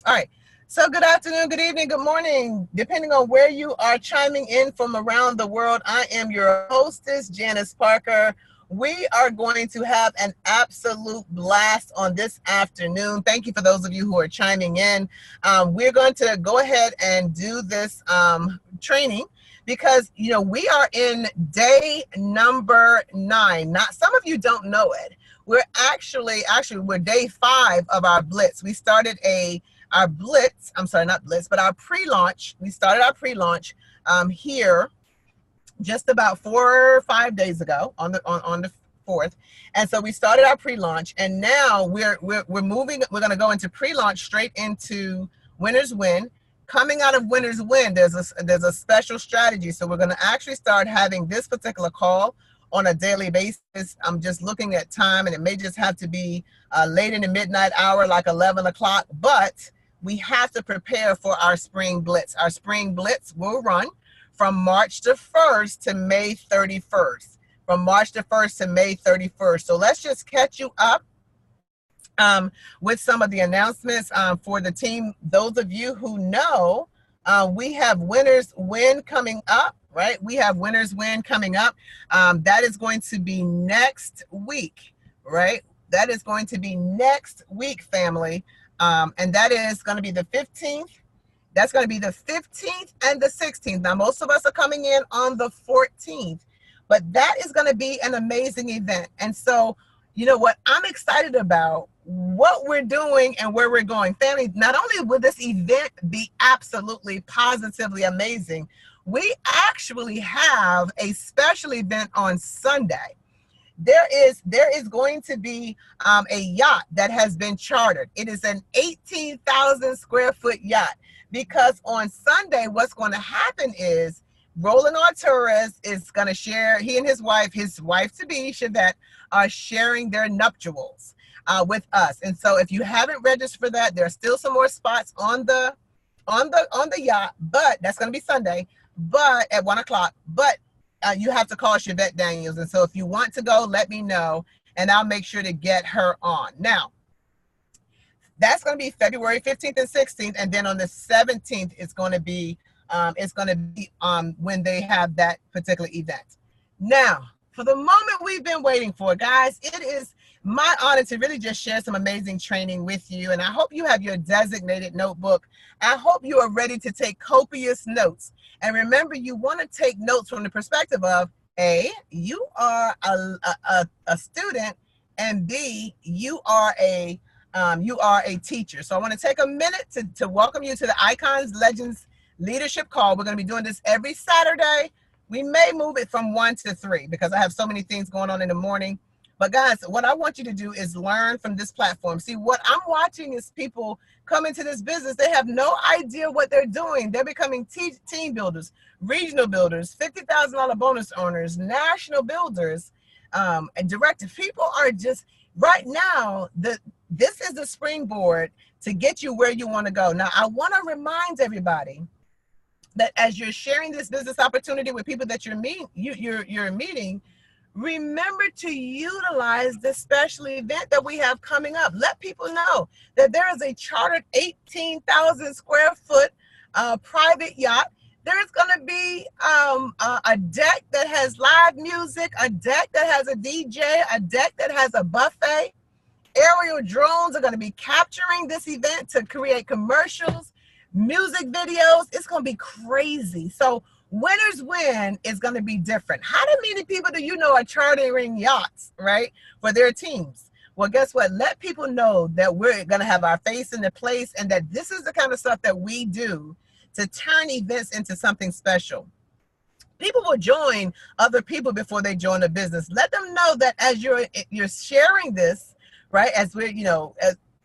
All right. So good afternoon, good evening, good morning, depending on where you are chiming in from around the world. I am your hostess, Janice Parker. We are going to have an absolute blast on this afternoon. Thank you for those of you who are chiming in. We're going to go ahead and do this training because, we are in day number 9. Not some of you don't know it. We're actually we're day 5 of our Blitz. We started our Blitz, I'm sorry, not Blitz, but our pre-launch. We started our pre-launch here just about 4 or 5 days ago on the 4th. And so we started our pre-launch, and now we're moving. We're going to go into pre-launch straight into Winners Win. Coming out of Winners Win, there's a special strategy. So we're going to actually start having this particular call on a daily basis. I'm just looking at time, and it may just have to be late in the midnight hour, like 11 o'clock, but we have to prepare for our spring blitz. Our spring blitz will run from March the 1st to May 31st. From March the 1st to May 31st. So let's just catch you up with some of the announcements for the team. Those of you who know, we have Winners Win coming up, right? We have Winners Win coming up. That is going to be next week, right? That is going to be next week, family. And that is going to be the 15th. That's going to be the 15th and the 16th. Now, most of us are coming in on the 14th, but that is going to be an amazing event. And so, you know what, I'm excited about what we're doing and where we're going. Family, not only will this event be absolutely positively amazing, we actually have a special event on Sunday. There is going to be a yacht that has been chartered. It is an 18,000 square foot yacht, because on Sunday, what's going to happen is Roland Arturez is going to share, he and his wife to be, Chevette, are sharing their nuptials with us. And so if you haven't registered for that, there are still some more spots on the yacht, but that's going to be Sunday, but at 1 o'clock, but you have to call Chevette Daniels. And so if you want to go, let me know, and I'll make sure to get her on. Now, that's going to be February 15th and 16th. And then on the 17th, it's going to be when they have that particular event. Now, for the moment we've been waiting for, guys, it is my honor to really just share some amazing training with you. And I hope you have your designated notebook. I hope you are ready to take copious notes. And remember, you want to take notes from the perspective of A, you are a student, and B, you are a teacher. So I want to take a minute to welcome you to the ICONLegends leadership call. We're going to be doing this every Saturday. We may move it from 1 to 3 because I have so many things going on in the morning. But guys, what I want you to do is learn from this platform. See, what I'm watching is people come into this business. They have no idea what they're doing. They're becoming team builders, regional builders, $50,000 bonus earners, national builders, and directors. People are just, right now, this is the springboard to get you where you want to go. Now, I want to remind everybody that as you're sharing this business opportunity with people that you're meeting, remember to utilize this special event that we have coming up. Let people know that there is a chartered 18,000 square foot private yacht. There's going to be a deck that has live music, a deck that has a DJ, a deck that has a buffet. Aerial drones are going to be capturing this event to create commercials, music videos. It's going to be crazy. So Winners Win is going to be different. How many people do you know are chartering yachts, right, for their teams? Well, guess what? Let people know that we're going to have our face in the place, and that this is the kind of stuff that we do to turn events into something special. People will join other people before they join a business. Let them know that as you're sharing this, right, as we're,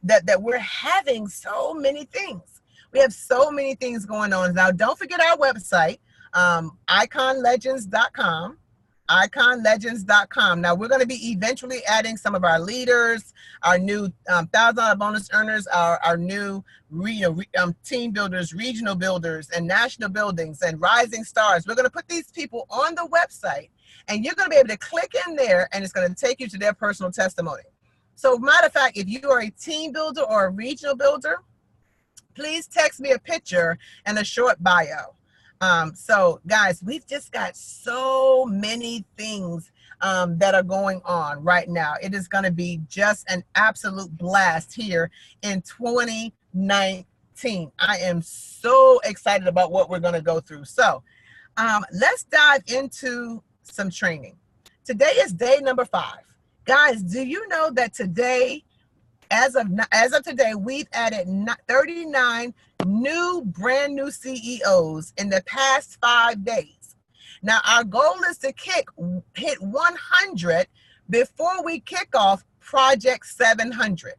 that we're having so many things. We have so many things going on. Now, don't forget our website, ICONLegends.com. ICONLegends.com. Now, we're going to be eventually adding some of our leaders, our new $1,000 bonus earners, our new team builders, regional builders, and national buildings, and rising stars. We're going to put these people on the website, and you're going to be able to click in there, and it's going to take you to their personal testimony. So, matter of fact, if you are a team builder or a regional builder, please text me a picture and a short bio. So guys, we've just got so many things that are going on right now. It is going to be just an absolute blast here in 2019. I am so excited about what we're going to go through. So let's dive into some training. Today is day number 5. Guys, do you know that today, as of today, we've added 39 brand new CEOs in the past 5 days. Now, our goal is to hit 100 before we kick off Project 700.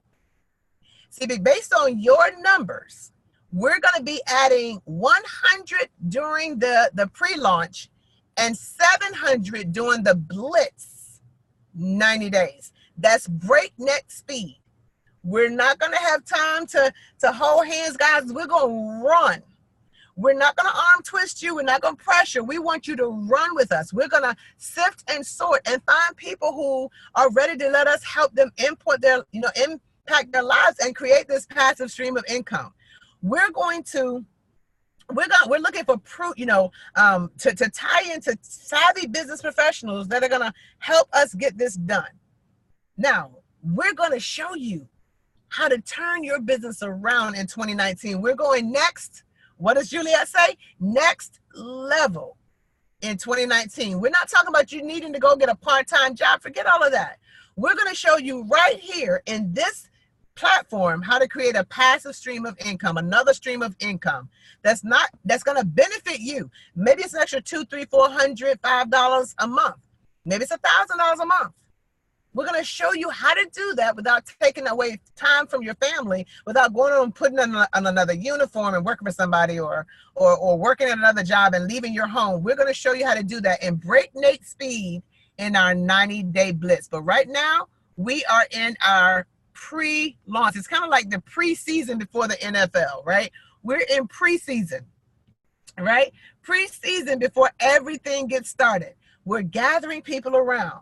See, based on your numbers, we're going to be adding 100 during the pre-launch and 700 during the Blitz 90 days. That's breakneck speed. We're not going to have time to hold hands, guys. We're going to run. We're not going to arm twist you. We're not going to pressure. We want you to run with us. We're going to sift and sort and find people who are ready to let us help them impact their lives and create this passive stream of income. We're looking for proof, to tie into savvy business professionals that are going to help us get this done. Now, we're going to show you how to turn your business around in 2019. We're going next. What does Juliet say? Next level in 2019. We're not talking about you needing to go get a part-time job. Forget all of that. We're going to show you right here in this platform how to create a passive stream of income, another stream of income that's going to benefit you. Maybe it's an extra $200, $300, $400, $5 a month. Maybe it's $1,000 a month. We're going to show you how to do that without taking away time from your family, without going on putting on another uniform and working for somebody or working at another job and leaving your home. We're going to show you how to do that in breakneck speed in our 90-day blitz. But right now, we are in our pre-launch. It's kind of like the preseason before the NFL, right? We're in preseason, right? Preseason before everything gets started. We're gathering people around.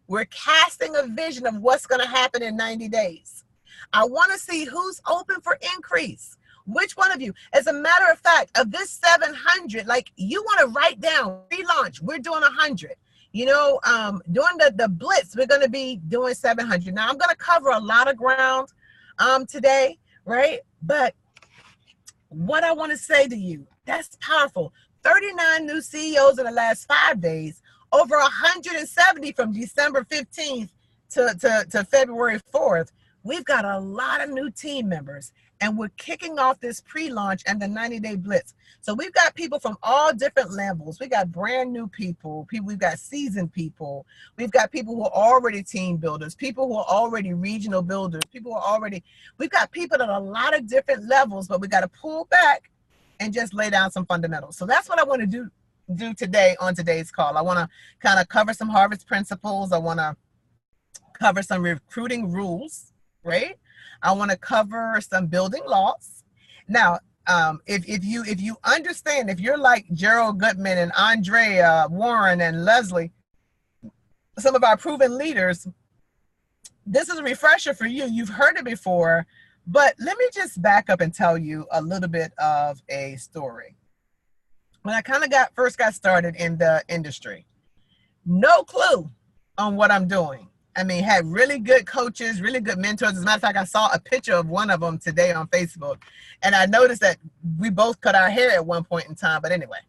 We're casting a vision of what's going to happen in 90 days. I want to see who's open for increase. Which one of you? As a matter of fact, of this 700, like you want to write down pre-launch, we're doing 100. During the Blitz, we're going to be doing 700. Now, I'm going to cover a lot of ground today, right? But what I want to say to you, that's powerful. 39 new CEOs in the last 5 days. Over 170 from December 15th to February 4th. We've got a lot of new team members, and we're kicking off this pre-launch and the 90-day blitz. So we've got people from all different levels. We got brand new people, we've got seasoned people. We've got people who are already team builders, people who are already regional builders, we've got people at a lot of different levels, but we got to pull back and just lay down some fundamentals. So that's what I want to do today on today's call. I want to kind of cover some Harvest principles. I want to cover some recruiting rules, right? I want to cover some building laws. Now, if you understand, if you're like Gerald Goodman and Andrea Warren and Leslie, some of our proven leaders, this is a refresher for you. You've heard it before, but let me just back up and tell you a little bit of a story. When I kind of first got started in the industry, no clue on what I'm doing. I mean, had really good coaches, really good mentors. As a matter of fact, I saw a picture of one of them today on Facebook, and I noticed that we both cut our hair at one point in time. But anyway,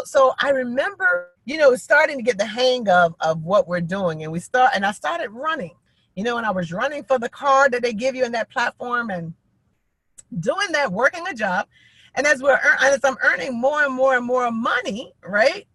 so I remember, starting to get the hang of what we're doing, and I started running, and I was running for the card that they give you in that platform and doing that, working a job. And as I'm earning more and more and more money, right?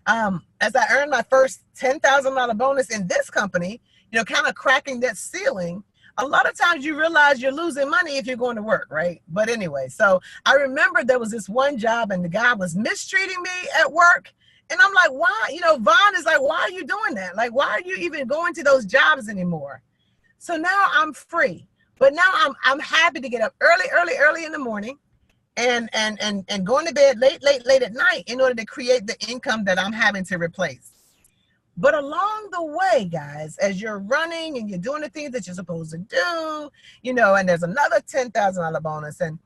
As I earned my first $10,000 bonus in this company, kind of cracking that ceiling, a lot of times you realize you're losing money if you're going to work, right? But anyway, so I remember there was this one job and the guy was mistreating me at work. And I'm like, why? Vaughn is like, why are you doing that? Like, why are you even going to those jobs anymore? So now I'm free. But now I'm happy to get up early in the morning and going to bed late at night in order to create the income that I'm having to replace. But along the way, guys, as you're running and you're doing the things that you're supposed to do, and there's another $10,000 bonus. And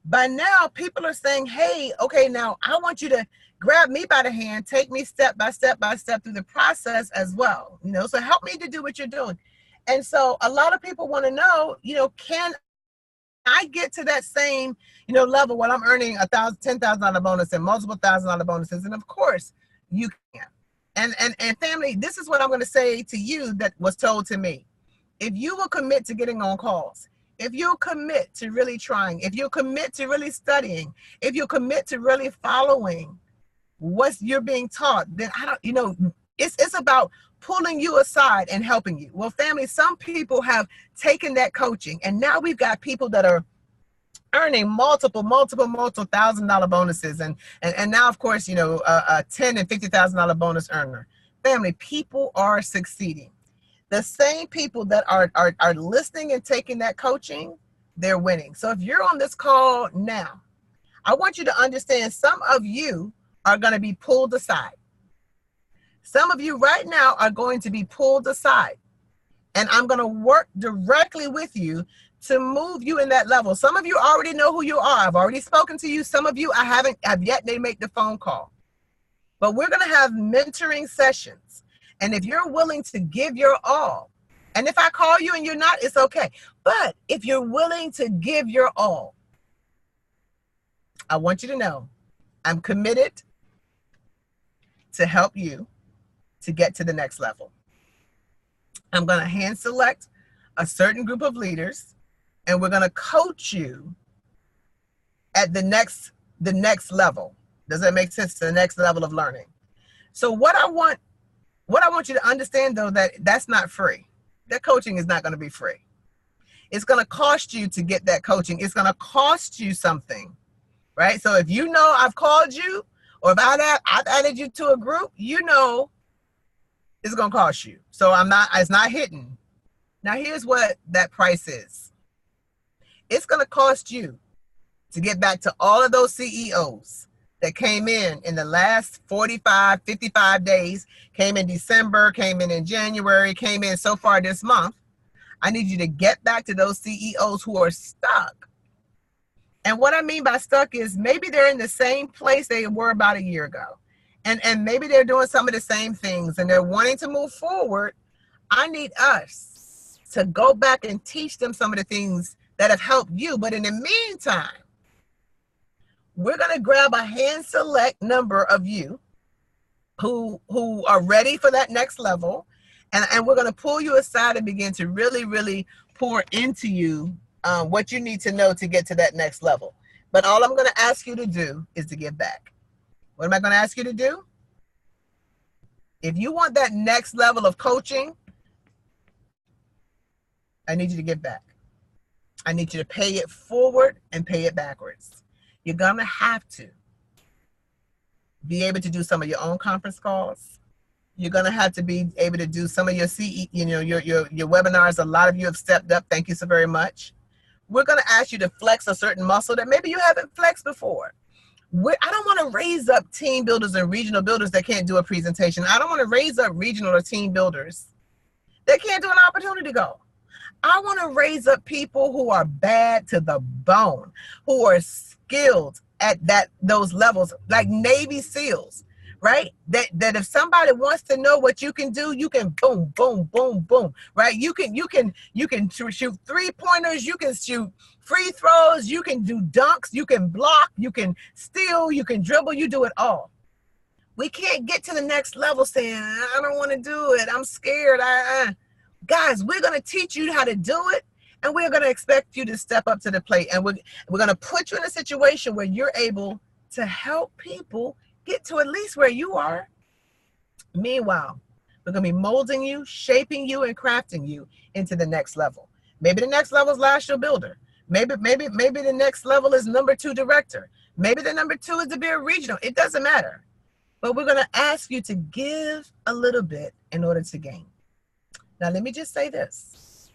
by now, people are saying, hey, okay, now I want you to grab me by the hand, take me step by step through the process as well. So help me to do what you're doing. And so a lot of people want to know, can I get to that same, level when I'm earning $10,000 bonus and multiple $1,000 bonuses? And of course you can. And family, this is what I'm going to say to you that was told to me. If you will commit to getting on calls, if you'll commit to really trying, if you'll commit to really studying, if you'll commit to really following what you're being taught, then it's about pulling you aside and helping you. Well, family, some people have taken that coaching, and now we've got people that are earning multiple $1,000 bonuses, and now, of course, a $10,000 and $50,000 bonus earner. Family, people are succeeding. The same people that are listening and taking that coaching, they're winning. So if you're on this call now, I want you to understand some of you are going to be pulled aside. Some of you right now are going to be pulled aside. And I'm going to work directly with you to move you in that level. Some of you already know who you are. I've already spoken to you. Some of you I haven't have yet they make the phone call. But we're going to have mentoring sessions. And if you're willing to give your all, and if I call you and you're not, it's okay. But if you're willing to give your all, I want you to know I'm committed to help you to get to the next level. I'm going to hand select a certain group of leaders, and we're going to coach you at the next level. Does that make sense? The next level of learning. So what I want you to understand, though, that's not free. That coaching is not going to be free. It's going to cost you to get that coaching. It's going to cost you something, right? So if I've called you, or if I've added you to a group, it's going to cost you. So it's not hidden. Now here's what that price is. It's going to cost you to get back to all of those CEOs that came in the last 45, 55 days, came in December, came in January, came in so far this month. I need you to get back to those CEOs who are stuck. And what I mean by stuck is maybe they're in the same place they were about a year ago. And maybe they're doing some of the same things and they're wanting to move forward. I need us to go back and teach them some of the things that have helped you. But in the meantime, we're going to grab a hand select number of you who are ready for that next level. And we're going to pull you aside and begin to really, really pour into you what you need to know to get to that next level. But all I'm going to ask you to do is to give back. What am I going to ask you to do? If you want that next level of coaching, I need you to give back. I need you to pay it forward and pay it backwards. You're going to have to be able to do some of your own conference calls. You're going to have to be able to do some of your your webinars. A lot of you have stepped up. Thank you so very much. We're going to ask you to flex a certain muscle that maybe you haven't flexed before. I don't want to raise up team builders and regional builders that can't do a presentation. I don't want to raise up regional or team builders that can't do an opportunity goal. I want to raise up people who are bad to the bone, who are skilled at those levels, like Navy SEALs, right? That if somebody wants to know what you can do, you can boom, boom, boom, boom, right? You can shoot 3-pointers, you can shoot free throws, you can do dunks, you can block, you can steal, you can dribble, you do it all. We can't get to the next level saying, I don't want to do it, I'm scared. Guys, we're going to teach you how to do it, and we're going to expect you to step up to the plate, and we're going to put you in a situation where you're able to help people get to at least where you are. Meanwhile, we're going to be molding you, shaping you, and crafting you into the next level. Maybe the next level is last year builder. Maybe the next level is number 2 director. Maybe the number 2 is to be a regional. It doesn't matter. But we're going to ask you to give a little bit in order to gain. Now, let me just say this.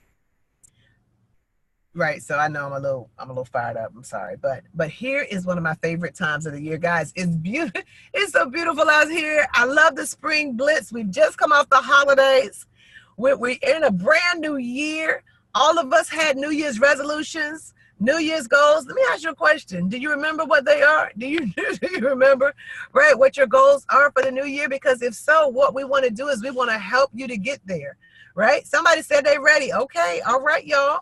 Right. So I know I'm a little fired up. I'm sorry. But here is one of my favorite times of the year, guys. It's beautiful. It's so beautiful out here. I love the spring blitz. We've just come off the holidays. We're in a brand new year. All of us had New Year's resolutions, New Year's goals. Let me ask you a question. Do you remember what they are? Do you remember, right, what your goals are for the new year? Because if so, what we want to do is we want to help you to get there, right? Somebody said they're ready. Okay. All right, y'all.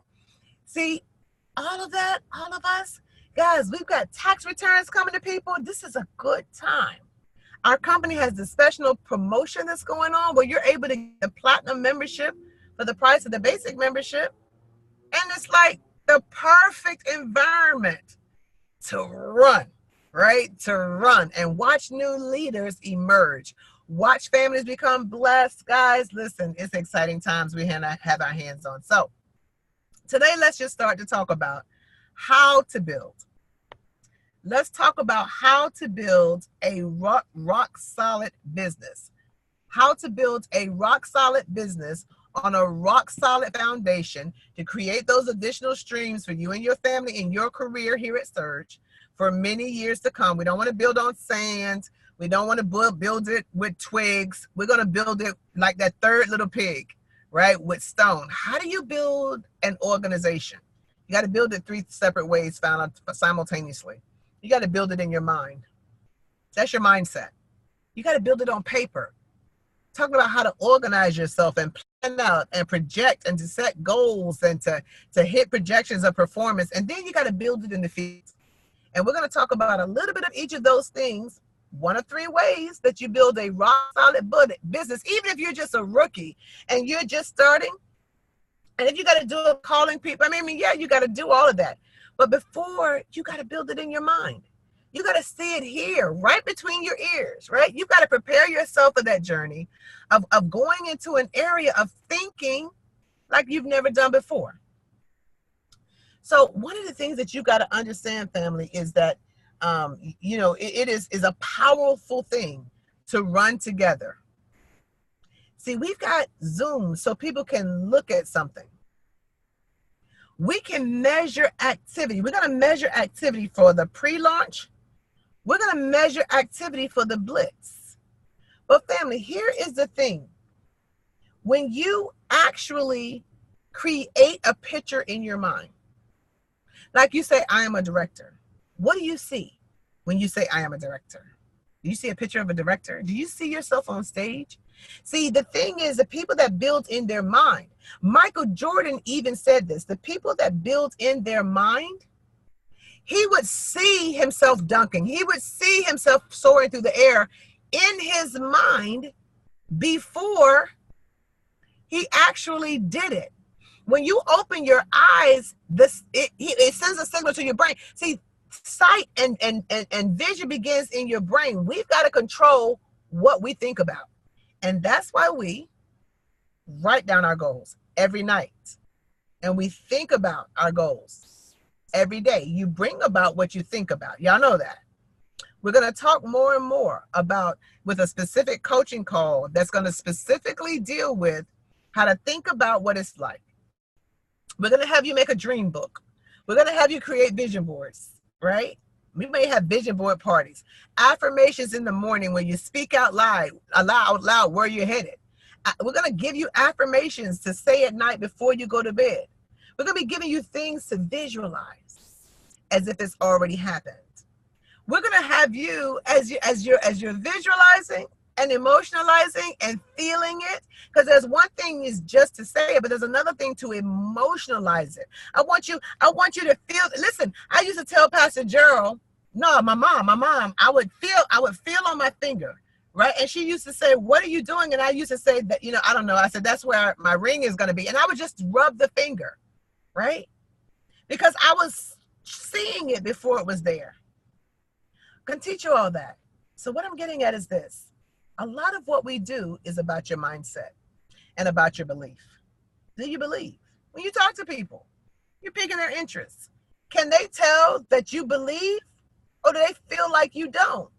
See, all of that, all of us, guys, we've got tax returns coming to people. This is a good time. Our company has this special promotion that's going on where you're able to get a platinum membership for the price of the basic membership. And it's like the perfect environment to run, right? To run and watch new leaders emerge. Watch families become blessed. Guys, listen, it's exciting times we have our hands on. So today, let's just start to talk about how to build. Let's talk about how to build a rock solid business. How to build a rock solid business on a rock solid foundation to create those additional streams for you and your family in your career here at Surge for many years to come. We don't want to build on sand. We don't want to build it with twigs. We're going to build it like that third little pig, right, with stone. How do you build an organization? You got to build it three separate ways found simultaneously. You got to build it in your mind. That's your mindset. You got to build it on paper. Talking about how to organize yourself and plan out and project and to set goals and to hit projections of performance. And then you got to build it in the field. And we're going to talk about a little bit of each of those things, one of three ways that you build a rock solid business, even if you're just a rookie and you're just starting. And if you got to do it calling people, yeah, you got to do all of that. But before, you got to build it in your mind. You got to see it here, right between your ears, right? You got to prepare yourself for that journey of going into an area of thinking like you've never done before. So one of the things that you got to understand, family, is that, it is a powerful thing to run together. See, we've got Zoom so people can look at something. We can measure activity. We're going to measure activity for the pre-launch. We're going to measure activity for the Blitz. But family, here is the thing. When you actually create a picture in your mind, like you say, I am a director. What do you see when you say I am a director? Do you see a picture of a director? Do you see yourself on stage? See, the thing is, the people that build in their mind, Michael Jordan even said this, the people that build in their mind, he would see himself dunking. He would see himself soaring through the air in his mind before he actually did it. When you open your eyes, it sends a signal to your brain. See, sight and vision begins in your brain. We've got to control what we think about. And that's why we write down our goals every night. And we think about our goals every day. You bring about what you think about. Y'all know that. We're going to talk more and more about with a specific coaching call that's going to specifically deal with how to think about what it's like. We're going to have you make a dream book. We're going to have you create vision boards, right? We may have vision board parties, affirmations in the morning when you speak out loud where you're headed. We're going to give you affirmations to say at night before you go to bed. We're going to be giving you things to visualize as if it's already happened. We're going to have you as you're visualizing and emotionalizing and feeling it, because there's one thing is just to say it, but there's another thing to emotionalize it. I want you to feel. Listen, I used to tell Pastor Gerald, no, my mom, I would feel on my finger, right? And she used to say, "What are you doing?" And I used to say that, I don't know. I said, "That's where my ring is going to be," and I would just rub the finger, right? Because I was seeing it before it was there. I can teach you all that. So what I'm getting at is this. A lot of what we do is about your mindset and about your belief. Do you believe? When you talk to people, you're picking their interests. Can they tell that you believe, or do they feel like you don't?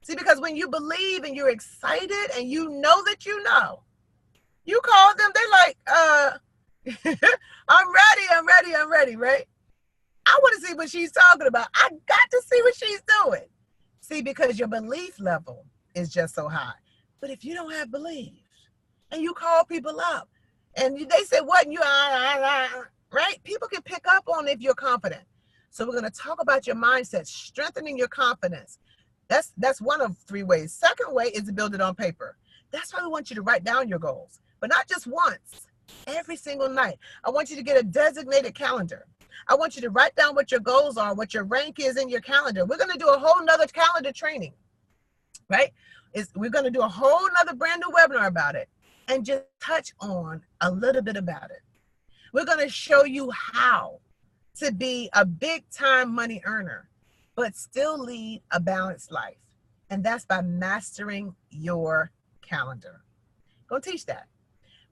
See, because when you believe and you're excited and you know that you know, you call them, they're like, I'm ready, right? I want to see what she's talking about. I got to see what she's doing. See, because your belief level is just so high. But if you don't have belief and you call people up and they say, what? And you, right? People can pick up on if you're confident. So we're going to talk about your mindset, strengthening your confidence. That's one of three ways. Second way is to build it on paper. That's why we want you to write down your goals, but not just once, every single night. I want you to get a designated calendar. I want you to write down what your goals are, what your rank is in your calendar. We're going to do a whole nother calendar training, right? We're going to do a whole nother brand new webinar about it and just touch on a little bit about it. We're going to show you how to be a big time money earner, but still lead a balanced life. And that's by mastering your calendar. Going to teach that.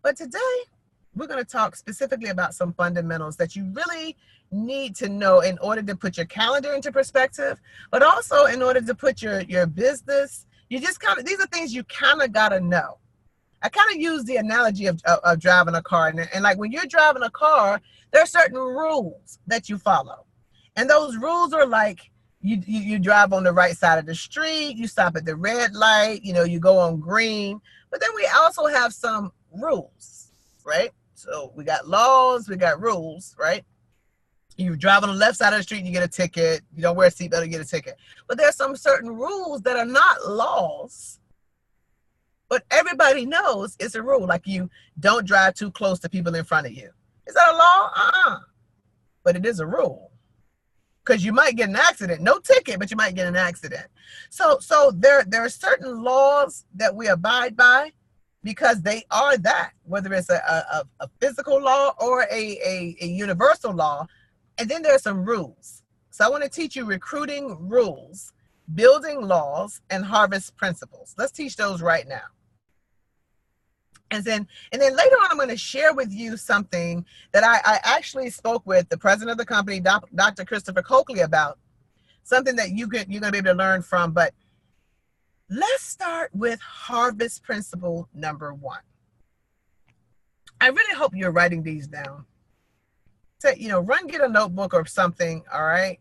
But today, we're going to talk specifically about some fundamentals that you really need to know in order to put your calendar into perspective, but also in order to put your business. You just kind of, these are things you kind of got to know. I kind of use the analogy of driving a car. And like when you're driving a car, there are certain rules that you follow. And those rules are like, you drive on the right side of the street, you stop at the red light, you go on green. But then we also have some rules, right? So we got laws, we got rules, right? You drive on the left side of the street, you get a ticket. You don't wear a seatbelt, you get a ticket. But there's some certain rules that are not laws, but everybody knows it's a rule. Like you don't drive too close to people in front of you. Is that a law? But it is a rule. Because you might get an accident. No ticket, but you might get an accident. So there are certain laws that we abide by because they are that, whether it's a physical law or a universal law. And then there are some rules. So I want to teach you recruiting rules, building laws, and harvest principles. Let's teach those right now. And then later on, I'm going to share with you something that I actually spoke with the president of the company, Dr. Christopher Coakley, about, something that you're going to be able to learn from. But let's start with harvest principle number 1. I really hope you're writing these down. So, get a notebook or something, all right?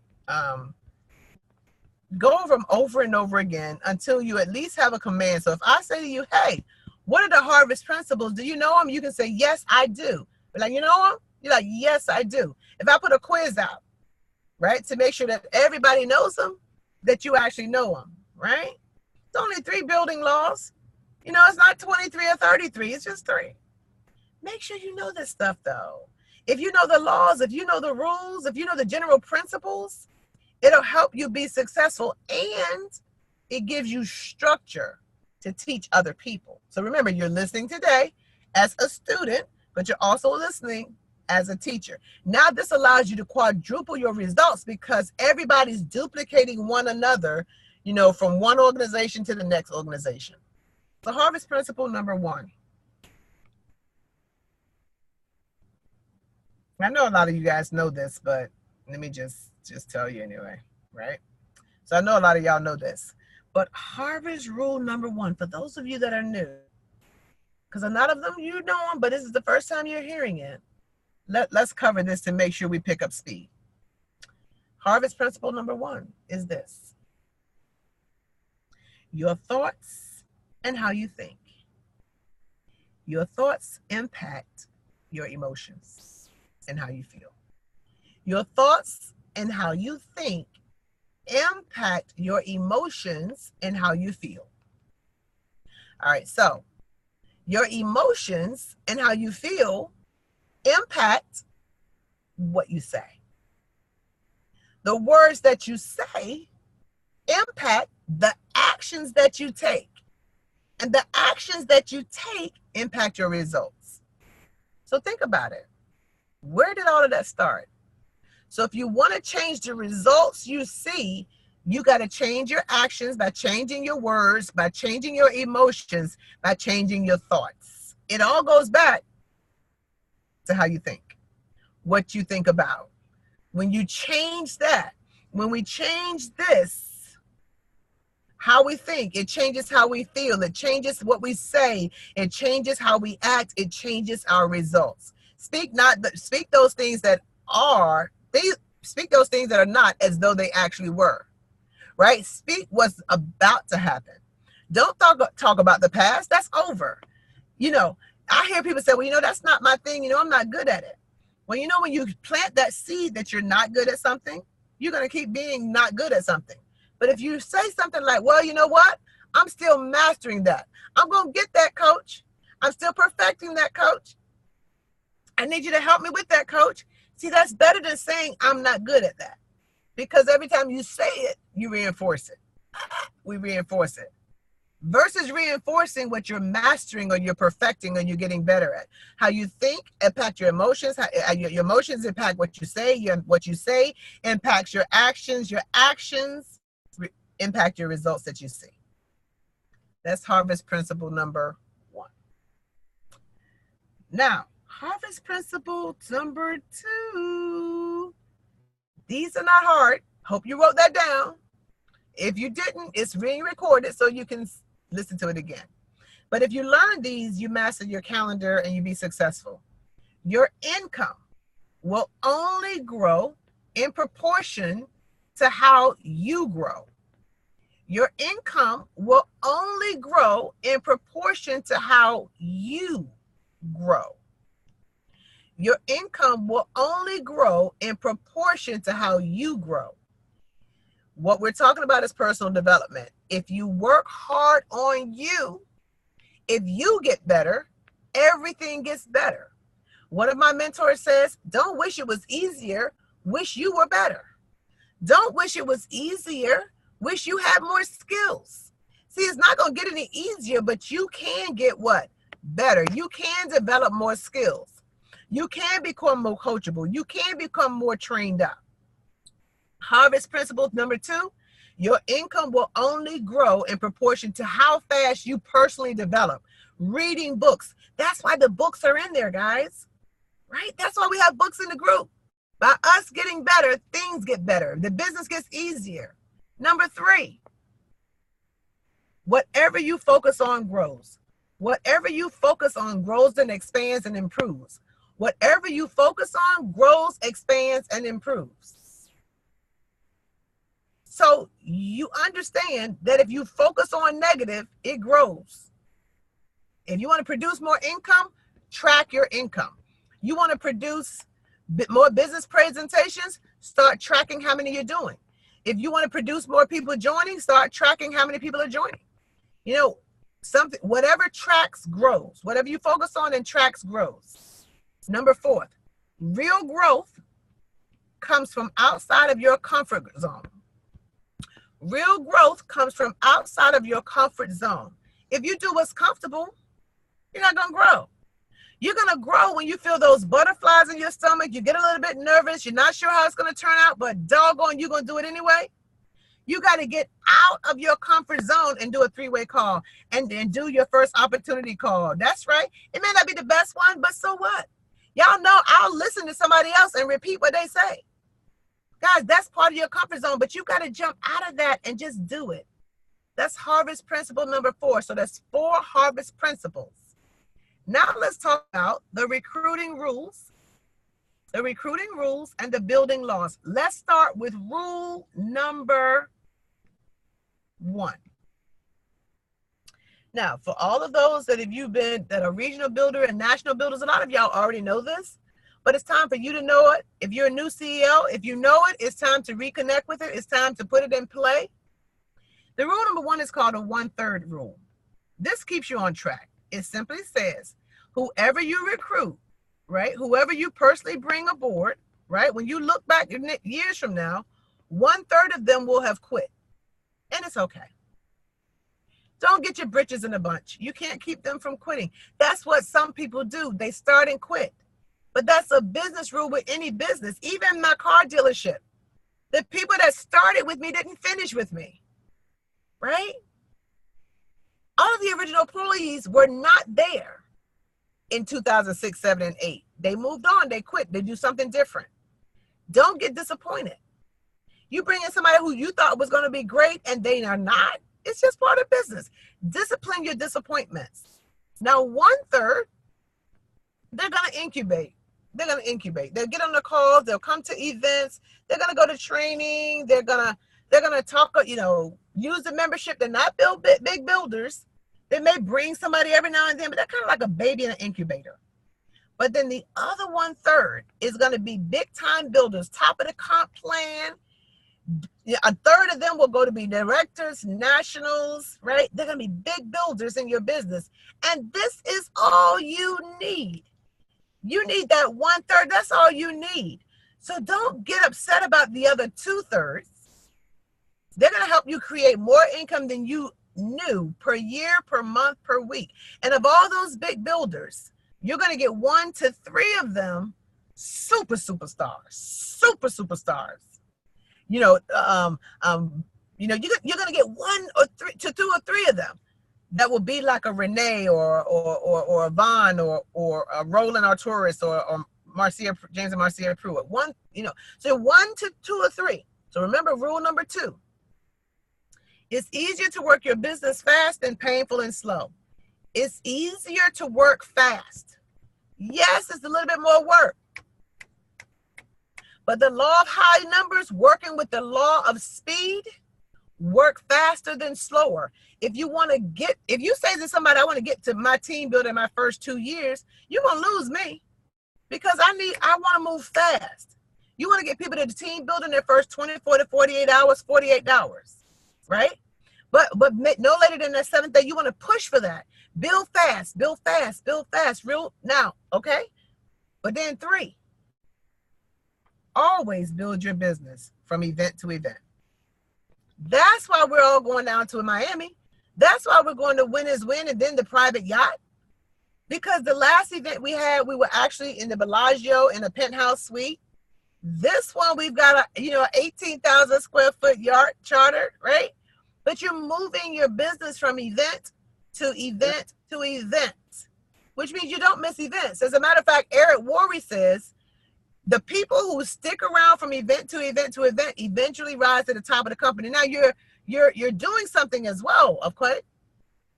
Go over them over and over again until you at least have a command. So if I say to you, hey, what are the harvest principles? Do you know them? You can say, yes, I do. But like, you know them? You're like, yes, I do. If I put a quiz out, right, to make sure that everybody knows them, that you actually know them, right? It's only 3 building laws. It's not 23 or 33. It's just 3. Make sure you know this stuff, though. If you know the laws, if you know the rules, if you know the general principles, it'll help you be successful, and it gives you structure to teach other people. So remember, you're listening today as a student, but you're also listening as a teacher. Now this allows you to quadruple your results because everybody's duplicating one another, from one organization to the next organization. So harvest principle number 1. I know a lot of you guys know this, but let me just tell you anyway, right? So I know a lot of y'all know this. But harvest rule number 1, for those of you that are new, because a lot of them you know them, but this is the first time you're hearing it. Let's cover this to make sure we pick up speed. Harvest principle number 1 is this: your thoughts and how you think. Your thoughts impact your emotions and how you feel. Your thoughts and how you think impact your emotions and how you feel. All right, so your emotions and how you feel impact what you say. The words that you say impact the actions that you take. And the actions that you take impact your results. So think about it. Where did all of that start? So if you want to change the results you see, you got to change your actions by changing your words, by changing your emotions, by changing your thoughts. It all goes back to how you think, what you think about. When you change that, when we change this, how we think, it changes how we feel, it changes what we say, it changes how we act, it changes our results. Speak those things that are, speak those things that are not as though they actually were, right? Speak what's about to happen. Don't talk about the past. That's over. You know, I hear people say, well, you know, that's not my thing. You know, I'm not good at it. Well, you know, when you plant that seed that you're not good at something, you're going to keep being not good at something. But if you say something like, well, you know what? I'm still mastering that. I'm going to get that, coach. I'm still perfecting that, coach. I need you to help me with that, coach. See, that's better than saying I'm not good at that. Because every time you say it, you reinforce it. We reinforce it. Versus reinforcing what you're mastering or you're perfecting or you're getting better at. How you think impact your emotions. How your emotions impact what you say. What you say impacts your actions. Your actions impact your results that you see. That's harvest principle number 1. Now, harvest principle number 2. These are not hard. Hope you wrote that down. If you didn't, it's being recorded so you can listen to it again. But if you learn these, you master your calendar and you be successful. Your income will only grow in proportion to how you grow. Your income will only grow in proportion to how you grow. Your income will only grow in proportion to how you grow. What we're talking about is personal development. If you work hard on you, if you get better, everything gets better. One of my mentors says, don't wish it was easier, wish you were better. Don't wish it was easier, wish you had more skills. See, it's not going to get any easier, but you can get what? Better. You can develop more skills. You can become more coachable. You can become more trained up. Harvest principle number 2, your income will only grow in proportion to how fast you personally develop. Reading books. That's why the books are in there, guys. Right? That's why we have books in the group. By us getting better, things get better. The business gets easier. Number 3, whatever you focus on grows. Whatever you focus on grows and expands and improves. Whatever you focus on grows, expands, and improves. So you understand that if you focus on negative, it grows. If you want to produce more income, track your income. You want to produce more business presentations, start tracking how many you're doing. If you want to produce more people joining, start tracking how many people are joining. You know, whatever tracks grows. Whatever you focus on and tracks grows. Number 4, real growth comes from outside of your comfort zone. Real growth comes from outside of your comfort zone. If you do what's comfortable, you're not going to grow. You're going to grow when you feel those butterflies in your stomach. You get a little bit nervous. You're not sure how it's going to turn out, but doggone, you're going to do it anyway. You got to get out of your comfort zone and do a 3-way call and do your first opportunity call. That's right. It may not be the best one, but so what? Y'all know I'll listen to somebody else and repeat what they say. Guys, that's part of your comfort zone, but you got to jump out of that and just do it. That's harvest principle number 4. So that's 4 harvest principles. Now let's talk about the recruiting rules. The recruiting rules and the building laws. Let's start with rule number 1. Now, for all of those that that are regional builder and national builders, a lot of y'all already know this, but it's time for you to know it. If you're a new CEO, if you know it, it's time to reconnect with it. It's time to put it in play. The rule number 1 is called a 1/3 rule. This keeps you on track. It simply says, whoever you recruit, right, whoever you personally bring aboard, right, when you look back years from now, 1/3 of them will have quit. And it's okay. Don't get your britches in a bunch. You can't keep them from quitting. That's what some people do. They start and quit. But that's a business rule with any business. Even my car dealership. The people that started with me didn't finish with me. Right? All of the original employees were not there in 2006, 7, and 8. They moved on. They quit. They do something different. Don't get disappointed. You bring in somebody who you thought was going to be great and they are not. It's just part of business. Discipline your disappointments. Now, 1/3, they're going to incubate. they're going to incubate. They'll get on the calls. They'll come to events. They're going to go to training. They're going to talk, use the membership. They're not big builders. They may bring somebody every now and then, but they're kind of like a baby in an incubator. But then the other 1/3 is going to be big time builders, top of the comp plan. A third of them will go to be directors, nationals, right? They're going to be big builders in your business. And this is all you need. You need that 1/3. That's all you need. So don't get upset about the other 2/3. They're going to help you create more income than you knew per year, per month, per week. And of all those big builders, you're going to get 1 to 3 of them superstars. You're going to get 1 or 3 to 2 or 3 of them that will be like a Renee or a Vaughn or a Roland Arturis or James and Marcia Pruitt. So 1 to 2 or 3. So remember rule number 2. It's easier to work your business fast than painful and slow. It's easier to work fast. Yes, it's a little bit more work. But the law of high numbers, working with the law of speed, work faster than slower. If you say to somebody, I want to get to my team building my first 2 years, you're going to lose me because I want to move fast. You want to get people to the team building their first 24 to 48 hours, 48 hours, right? But no later than that 7th day, you want to push for that. Build fast, real now, okay? But then 3, always build your business from event to event. That's why we're all going down to Miami. That's why we're going to Win is Win and then the private yacht. Because the last event we had, we were actually in the Bellagio in a penthouse suite. This one, we've got a 18,000 square foot yacht chartered, right? But you're moving your business from event to event to event, which means you don't miss events. As a matter of fact, Eric Worre says, the people who stick around from event to event to event eventually rise to the top of the company. Now you're doing something as well, of course.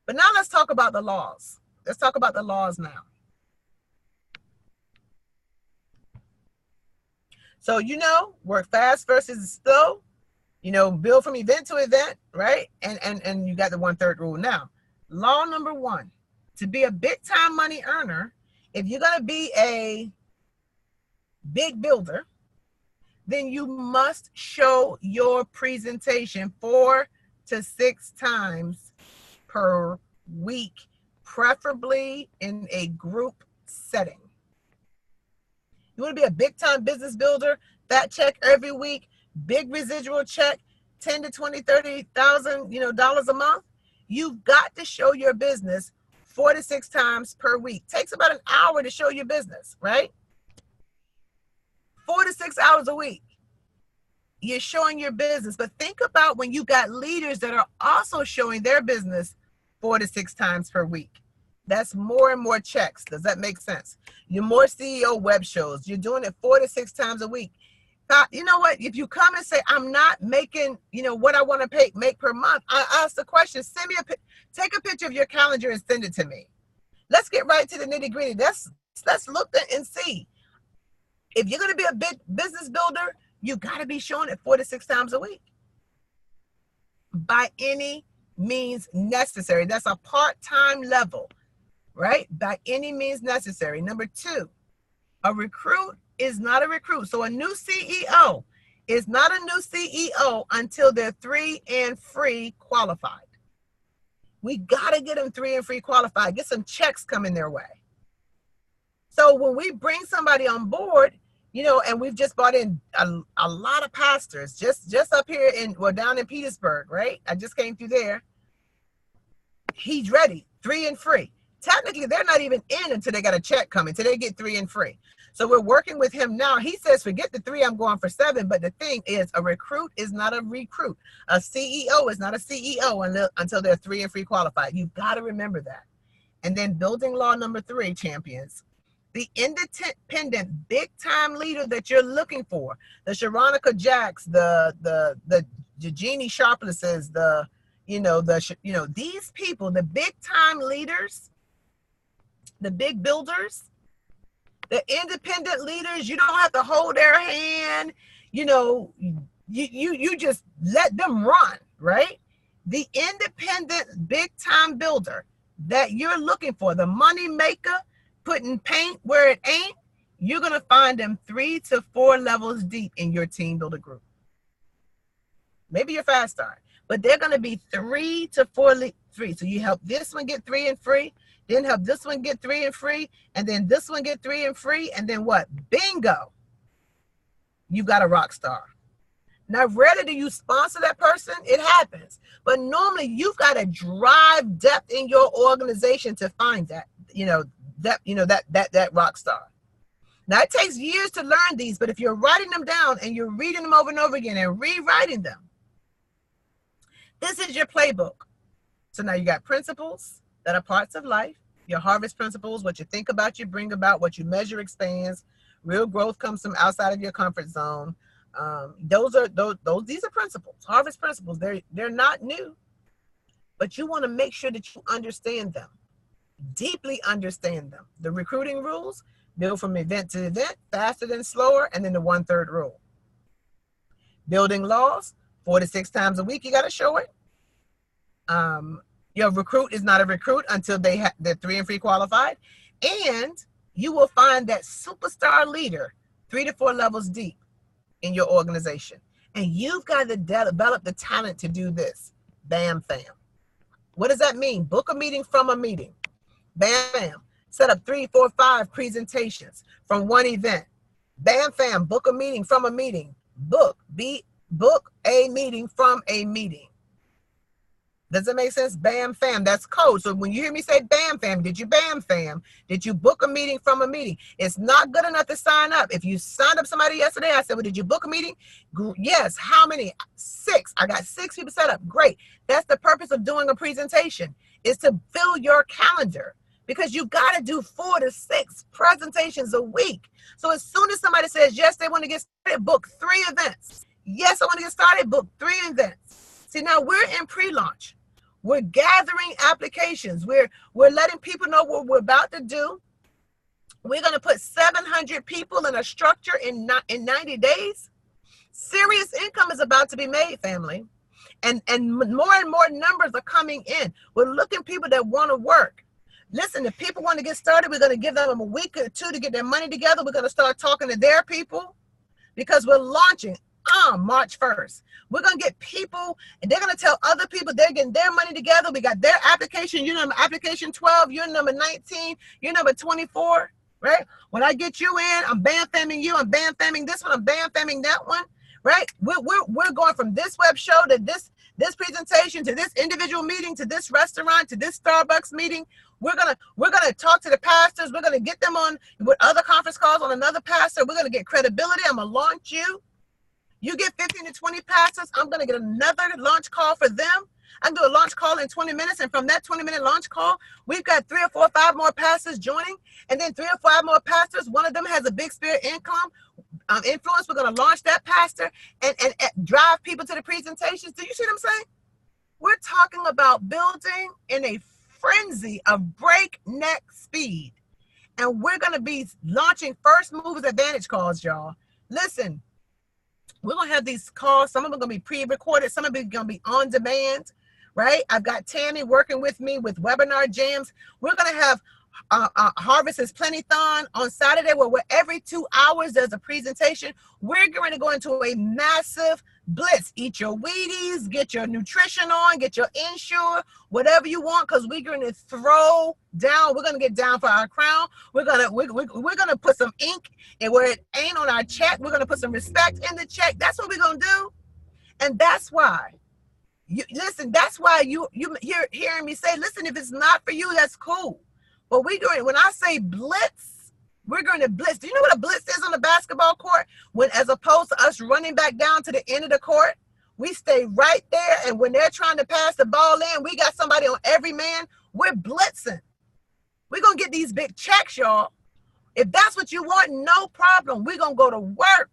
But now let's talk about the laws. Let's talk about the laws now. So work fast versus slow. Build from event to event, right? And you got the 1/3 rule. Now, law number 1, to be a big time money earner, if you're gonna be a big builder, then you must show your presentation 4 to 6 times per week, preferably in a group setting. You want to be a big time business builder, fat check every week, big residual check, 10 to 20, 30,000, dollars a month. You've got to show your business 4 to 6 times per week. Takes about an hour to show your business, right? 4 to 6 hours a week. You're showing your business. But think about when you got leaders that are also showing their business 4 to 6 times per week. That's more and more checks. Does that make sense? You're more CEO web shows. You're doing it 4 to 6 times a week. You know what? If you come and say, I'm not making, what I want to make per month, I ask the question, take a picture of your calendar and send it to me. Let's get right to the nitty gritty. Let's look and see. If you're going to be a big business builder, you got to be showing it 4 to 6 times a week. By any means necessary. That's a part-time level, right? By any means necessary. Number 2, a recruit is not a recruit. So a new CEO is not a new CEO until they're 3 and free qualified. We got to get them 3 and free qualified. Get some checks coming their way. So when we bring somebody on board, and we've just brought in a lot of pastors just up here down in Petersburg, right? I just came through there. He's ready, 3 and free. Technically, they're not even in until they got a check coming, until they get 3 and free. So we're working with him now. He says, forget the 3, I'm going for 7. But the thing is, a recruit is not a recruit. A CEO is not a CEO until they're 3 and free qualified. You've got to remember that. And then building law number 3, champions. The independent big time leader that you're looking for, the Sharonica Jacks, the Jeannie Sharplesses, these people, the big time leaders, the big builders, The independent leaders, you don't have to hold their hand. You know, you just let them run, right? The independent big time builder that you're looking for, the money maker, putting paint where it ain't, you're going to find them 3 to 4 levels deep in your team builder group. Maybe you're fast start, but they're going to be 3 to 4 3. So you help this one get 3 and free, then help this one get 3 and free, and then this one get 3 and free, and then what? Bingo. You got a rock star. Now, rarely do you sponsor that person. It happens. But normally you've got to drive depth in your organization to find that, that rock star. Now, it takes years to learn these, but if you're writing them down and you're reading them over and over again and rewriting them, this is your playbook. So now you got principles that are parts of life, your harvest principles, what you think about, you bring about, what you measure expands. Real growth comes from outside of your comfort zone. These are principles, harvest principles. They're not new, but you want to make sure that you understand them, deeply understand them. The recruiting rules, build from event to event, faster than slower, and then the 1/3 rule. Building laws, 4 to 6 times a week, you got to show it. Your recruit is not a recruit until they're 3 and free qualified. And you will find that superstar leader 3 to 4 levels deep in your organization. And you've got to develop the talent to do this. Bam, fam. What does that mean? Book a meeting from a meeting. Bam, fam. Set up 3, 4, 5 presentations from one event. Bam, fam. Book a meeting from a meeting. Book a meeting from a meeting. Does it make sense? Bam, fam. That's code. So when you hear me say bam, fam, did you bam, fam? Did you book a meeting from a meeting? It's not good enough to sign up. If you signed up somebody yesterday, I said, well, did you book a meeting? Yes. How many? 6. I got 6 people set up. Great. That's the purpose of doing a presentation, is to fill your calendar, because you got to do 4 to 6 presentations a week. So as soon as somebody says, yes, they want to get started, book 3 events. Yes, I want to get started, book 3 events. See, now we're in pre-launch. We're gathering applications. We're letting people know what we're about to do. We're going to put 700 people in a structure in 90 days. Serious income is about to be made, family. And more numbers are coming in. We're looking people that want to work. Listen, if people want to get started, we're going to give them a week or 2 to get their money together. We're going to start talking to their people, because we're launching March 1st. We're going to get people, and they're going to tell other people they're getting their money together. We got their application. You're number application 12. You're number 19. You're number 24, right? When I get you in, I'm bam-famming you. I'm bam-famming this one. I'm bam-famming that one, right? We're going from this web show to this presentation, to this individual meeting, to this restaurant, to this Starbucks meeting. We're gonna talk to the pastors. We're gonna get them on with other conference calls on another pastor. We're gonna get credibility. I'm gonna launch you. You get 15 to 20 pastors, I'm going to get another launch call for them. I can do a launch call in 20 minutes. And from that 20-minute launch call, we've got 3 or 4 or 5 more pastors joining. And then 3 or 5 more pastors. One of them has a big spirit income influence. We're going to launch that pastor and drive people to the presentations. Do you see what I'm saying? We're talking about building in a frenzy of breakneck speed. And we're going to be launching first movers advantage calls, y'all. Listen. We're going to have these calls. Some of them are going to be pre-recorded. Some of them are going to be on demand, right? I've got Tammy working with me with webinar jams. We're going to have Harvest is Plenty-thon on Saturday, where every 2 hours there's a presentation. We're going to go into a massive blitz. Eat your Wheaties, get your nutrition on, get your Ensure, whatever you want, because we're going to throw down. We're going to get down for our crown. We're going to put some ink and where it ain't on our check. We're going to put some respect in the check. That's what we're going to do. And that's why. That's why you hearing me say, listen, if it's not for you, that's cool. But when I say blitz, we're going to blitz. Do you know what a blitz is on the basketball court? As opposed to us running back down to the end of the court, we stay right there. And when they're trying to pass the ball in, we got somebody on every man. We're blitzing. We're going to get these big checks, y'all. If that's what you want, no problem. We're going to go to work.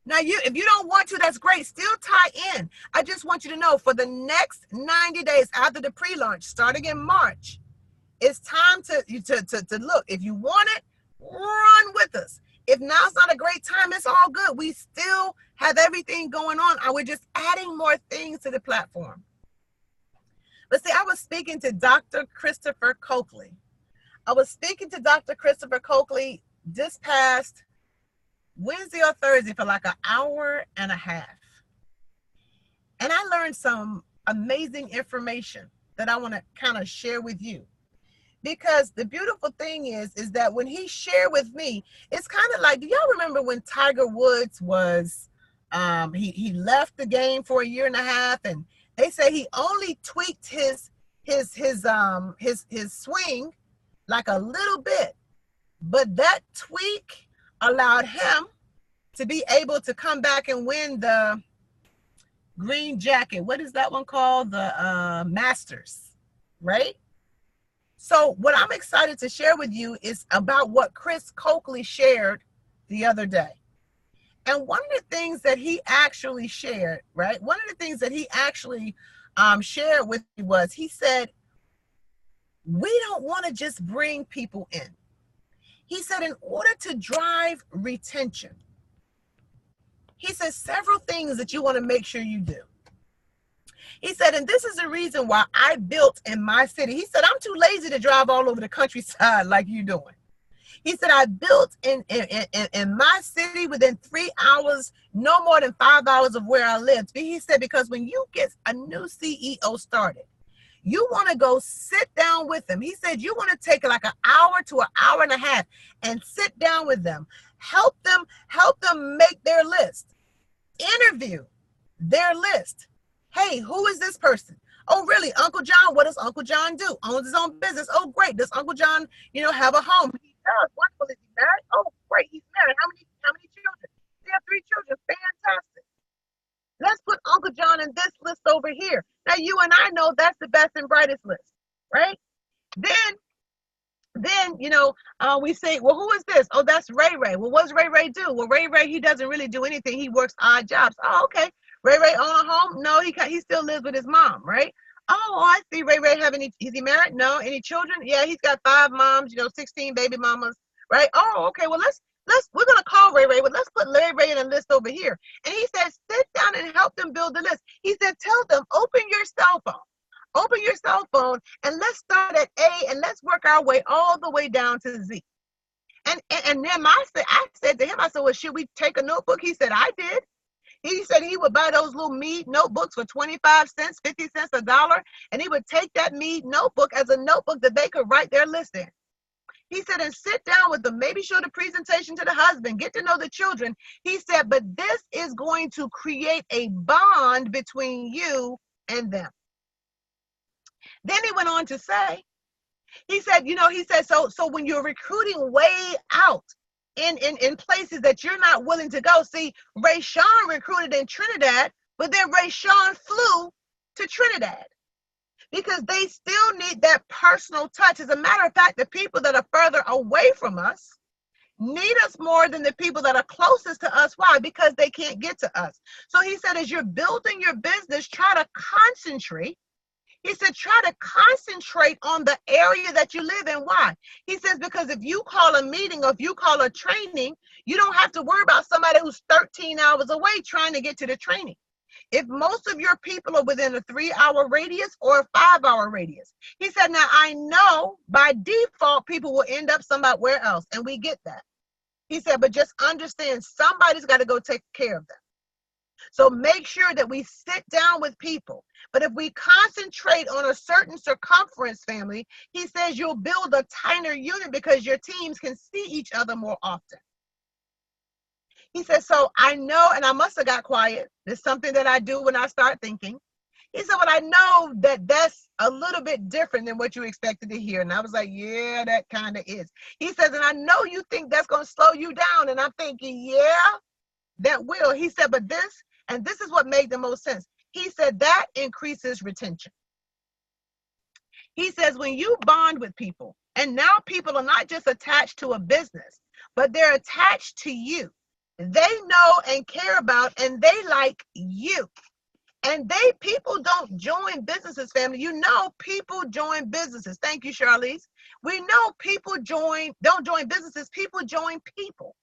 Now, if you don't want to, that's great. Still tie in. I just want you to know, for the next 90 days after the pre-launch, starting in March, It's time to look. If you want it, run with us. If now's not a great time, it's all good. We still have everything going on. We're just adding more things to the platform. But see, I was speaking to Dr. Christopher Coakley. This past Wednesday or Thursday for like an hour and a half. And I learned some amazing information that I want to kind of share with you. Because the beautiful thing is that when he shared with me, it's kind of like, do y'all remember when Tiger Woods was, he left the game for a year and a half, and they say he only tweaked his swing like a little bit, but that tweak allowed him to be able to come back and win the green jacket. What is that one called? The Masters, right? So what I'm excited to share with you is about what Chris Coakley shared the other day. And one of the things that he actually shared, right? One of the things that he actually shared with me was, he said, we don't want to just bring people in. He said, in order to drive retention, he said several things that you want to make sure you do. He said, and this is the reason why I built in my city. He said, I'm too lazy to drive all over the countryside like you doing. He said, I built in my city within 3 hours, no more than 5 hours of where I lived. He said, because when you get a new CEO started, you want to go sit down with them. He said, you want to take like an hour to an hour and a half and sit down with them, help them make their list, interview their list. Hey, who is this person? Oh, really? Uncle John? What does Uncle John do? Owns his own business. Oh, great. Does Uncle John, have a home? He does. Wonderful. Is he married? Oh, great. He's married. How many children? They have 3 children. Fantastic. Let's put Uncle John in this list over here. Now, you and I know that's the best and brightest list, right? Then we say, well, who is this? Oh, that's Ray Ray. Well, what does Ray Ray do? Well, Ray Ray, he doesn't really do anything. He works odd jobs. Oh, okay. Ray Ray own a home? No, he still lives with his mom, right? Oh, I see. Ray Ray is he married? No. Any children? Yeah, he's got 5 moms, 16 baby mamas, right? Oh, okay. Well, we're going to call Ray Ray, but let's put Ray Ray in a list over here. And he said, sit down and help them build the list. He said, tell them, open your cell phone and let's start at A and let's work our way all the way down to Z. And then I said to him, I said, well, should we take a notebook? He said, I did. He said he would buy those little Mead notebooks for 25 cents, 50 cents, $1, and he would take that Mead notebook as a notebook that they could write their list in. He said, and sit down with them, maybe show the presentation to the husband, get to know the children. He said, but this is going to create a bond between you and them. Then he went on to say, he said, so when you're recruiting way out in places that you're not willing to go. See, Ray Sean recruited in Trinidad, but then Ray Sean flew to Trinidad because they still need that personal touch. As a matter of fact, the people that are further away from us need us more than the people that are closest to us. Why? Because they can't get to us. So he said, as you're building your business, try to concentrate. He said, try to concentrate on the area that you live in. Why? He says, because if you call a meeting or if you call a training, you don't have to worry about somebody who's 13 hours away trying to get to the training. If most of your people are within a 3-hour radius or a 5-hour radius. He said, now I know by default, people will end up somewhere else. And we get that. He said, but just understand somebody's got to go take care of them. So make sure that we sit down with people. But if we concentrate on a certain circumference, family, he says you'll build a tighter unit because your teams can see each other more often. He says, so I know, and I must have got quiet. It's something that I do when I start thinking. He said, well, I know that that's a little bit different than what you expected to hear. And I was like, yeah, that kind of is. He says, and I know you think that's going to slow you down. And I'm thinking, yeah, that will. He said, but this, and this is what made the most sense. He said that increases retention. He says when you bond with people, and now people are not just attached to a business, but they're attached to you. They know and care about, and they like you. And people don't join businesses, family. You know, people join businesses. Thank you, Charlize. We know people don't join businesses. People join people.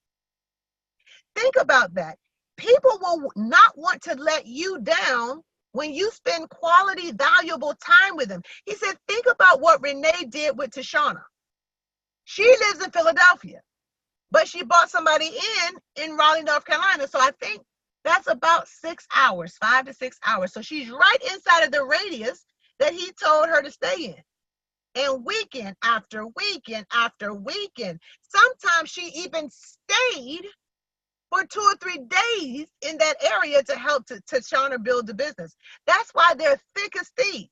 Think about that. People will not want to let you down when you spend quality, valuable time with them. He said, think about what Renee did with Tashana. She lives in Philadelphia, but she brought somebody in Raleigh, North Carolina. So I think that's about 6 hours, 5 to 6 hours. So she's right inside of the radius that he told her to stay in. And weekend after weekend after weekend. Sometimes she even stayed for 2 or 3 days in that area to help Tashana build the business. That's why they're thick as thieves.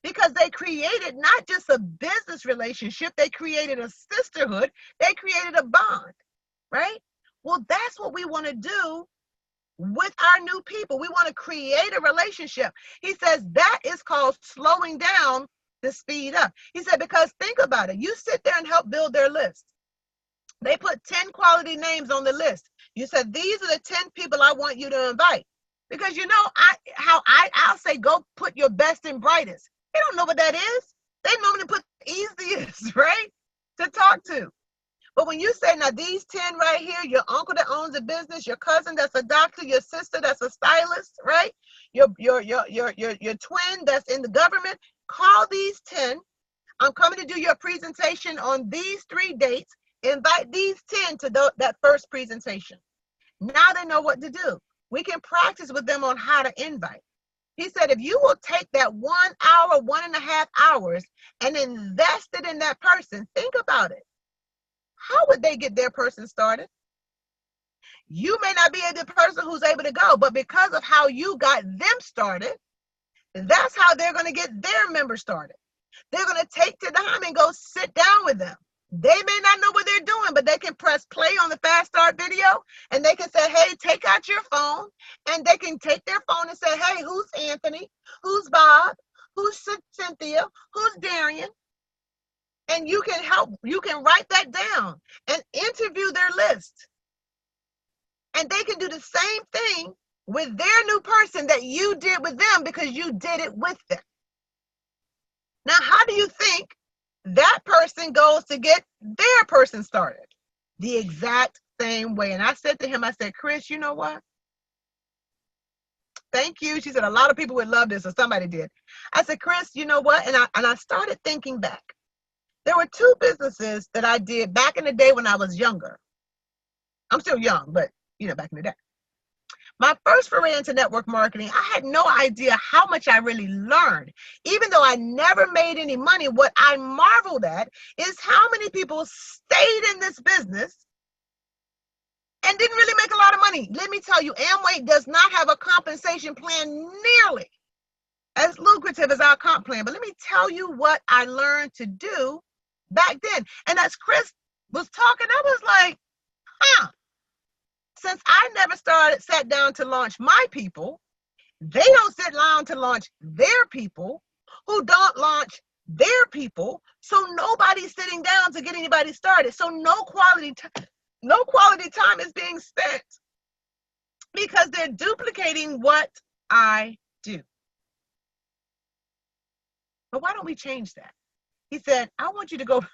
Because they created not just a business relationship, they created a sisterhood, they created a bond, right? Well, that's what we want to do with our new people. We want to create a relationship. He says that is called slowing down to speed up. He said, because think about it. You sit there and help build their list. They put 10 quality names on the list. You said, these are the 10 people I want you to invite. Because you know, I'll say, go put your best and brightest. They don't know what that is. They normally put the easiest, right, to talk to. But when you say, now these 10 right here, your uncle that owns a business, your cousin that's a doctor, your sister that's a stylist, right? Your twin that's in the government, call these 10. I'm coming to do your presentation on these 3 dates. Invite these 10 to that first presentation. Now they know what to do. We can practice with them on how to invite. He said, if you will take that 1 hour, 1.5 hours, and invest it in that person, think about it. How would they get their person started? You may not be the person who's able to go, but because of how you got them started, that's how they're going to get their members started. They're going to take the time and go sit down with them. They may not know what they're doing, but they can press play on the fast start video and they can say, hey, take out your phone, and they can take their phone and say, hey, who's Anthony? Who's Bob? Who's Cynthia? Who's Darian? And you can write that down and interview their list. And they can do the same thing with their new person that you did with them because you did it with them. Now, how do you think that person goes to get their person started? The exact same way. And I said to him, I said, Chris, you know what? Thank you. She said, a lot of people would love this, or somebody did. I said, Chris, you know what? And I started thinking back. There were 2 businesses that I did back in the day when I was younger. I'm still young, but you know, back in the day. My first foray into network marketing, I had no idea how much I really learned. Even though I never made any money, what I marveled at is how many people stayed in this business and didn't really make a lot of money. Let me tell you, Amway does not have a compensation plan nearly as lucrative as our comp plan. But let me tell you what I learned to do back then. And as Chris was talking, I was like, since I never sat down to launch my people, they don't sit down to launch their people who don't launch their people. So nobody's sitting down to get anybody started. So no quality time is being spent because they're duplicating what I do. But why don't we change that? He said, I want you to go.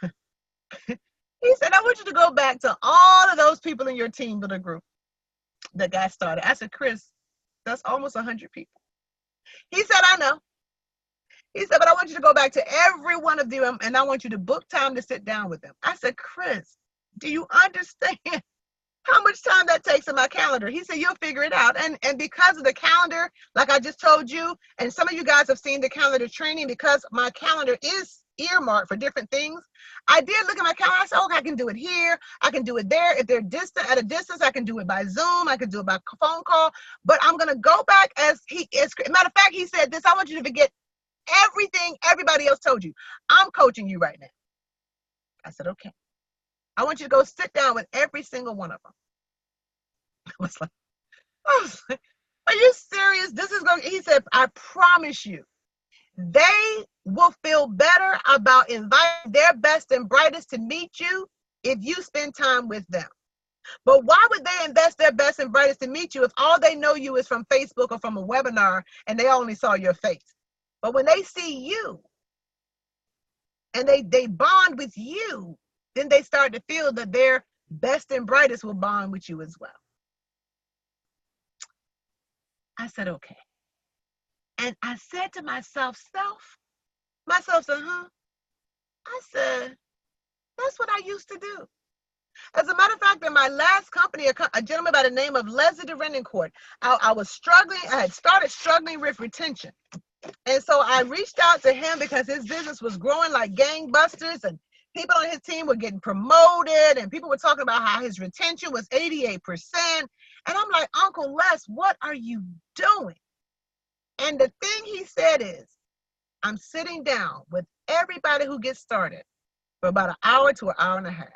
He said, I want you to go back to all of those people in your team little group that got started. I said, Chris, that's almost 100 people. He said, I know. He said, but I want you to go back to every one of them and I want you to book time to sit down with them. I said, Chris, do you understand how much time that takes in my calendar? He said, you'll figure it out. And because of the calendar, like I just told you, and some of you guys have seen the calendar training, because my calendar is earmarked for different things. I did look at my calendar. I said, okay, I can do it here. I can do it there. If they're distant, at a distance, I can do it by Zoom. I can do it by phone call. But I'm going to go back as matter of fact, he said this, I want you to forget everything everybody else told you. I'm coaching you right now. I said, okay. I want you to go sit down with every single one of them. I was like, are you serious? This is going, he said, I promise you, they will feel better about inviting their best and brightest to meet you if you spend time with them. But why would they invest their best and brightest to meet you if all they know you is from Facebook or from a webinar and they only saw your face? But when they see you and they bond with you, then they start to feel that their best and brightest will bond with you as well. I said, okay. And I said to myself said, huh? I said, that's what I used to do. As a matter of fact, in my last company, a gentleman by the name of Leslie de Renencourt, I was struggling. I had started struggling with retention. And so I reached out to him because his business was growing like gangbusters and people on his team were getting promoted and people were talking about how his retention was 88%. And I'm like, Uncle Les, what are you doing? And the thing he said is, I'm sitting down with everybody who gets started for about an hour to an hour and a half.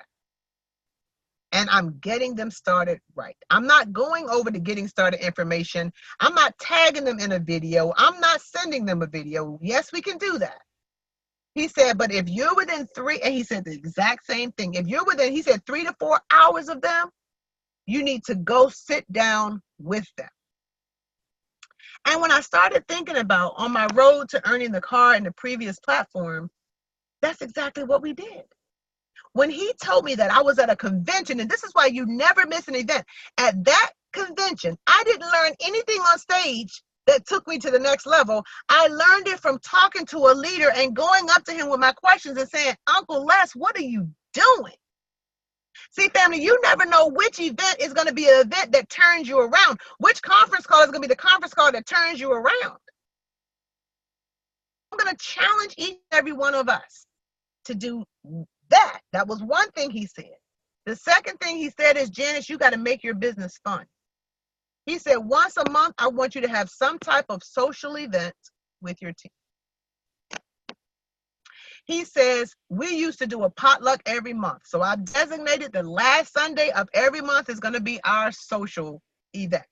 And I'm getting them started right. I'm not going over the getting started information. I'm not tagging them in a video. I'm not sending them a video. Yes, we can do that. He said, but if you're within and he said the exact same thing. If you're within, he said 3 to 4 hours of them, you need to go sit down with them. And when I started thinking about on my road to earning the car in the previous platform, that's exactly what we did. When he told me that, I was at a convention, and this is why you never miss an event. At that convention, I didn't learn anything on stage that took me to the next level. I learned it from talking to a leader and going up to him with my questions and saying, Uncle Les, what are you doing? See, family, you never know which event is going to be an event that turns you around. Which conference call is going to be the conference call that turns you around. I'm going to challenge each and every one of us to do that. That was one thing he said. The second thing he said is, Janice, you got to make your business fun. He said, once a month, I want you to have some type of social event with your team. He says, we used to do a potluck every month. So I've designated the last Sunday of every month is going to be our social event.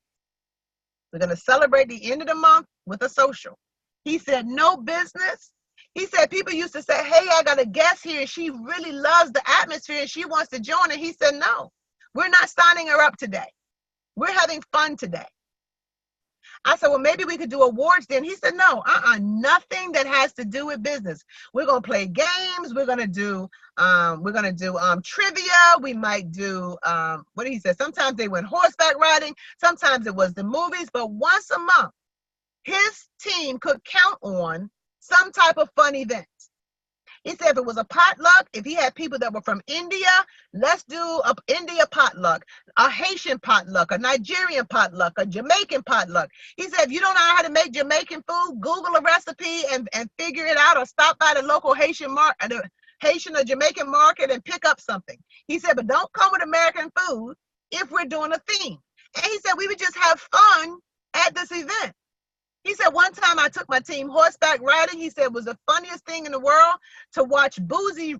We're going to celebrate the end of the month with a social. He said, no business. He said, people used to say, hey, I got a guest here and she really loves the atmosphere and she wants to join. And he said, no, we're not signing her up today. We're having fun today. I said, well, maybe we could do awards then. He said, no, nothing that has to do with business. We're going to play games. We're going to do trivia. We might do, what did he say? Sometimes they went horseback riding. Sometimes it was the movies. But once a month, his team could count on some type of fun event. He said if it was a potluck, if he had people that were from India, let's do a India potluck, a Haitian potluck, a Nigerian potluck, a Jamaican potluck. He said if you don't know how to make Jamaican food, Google a recipe and figure it out, or stop by the local Haitian or Jamaican market and pick up something. He said, but don't come with American food if we're doing a theme. And he said we would just have fun at this event. He said one time I took my team horseback riding. He said it was the funniest thing in the world to watch bougie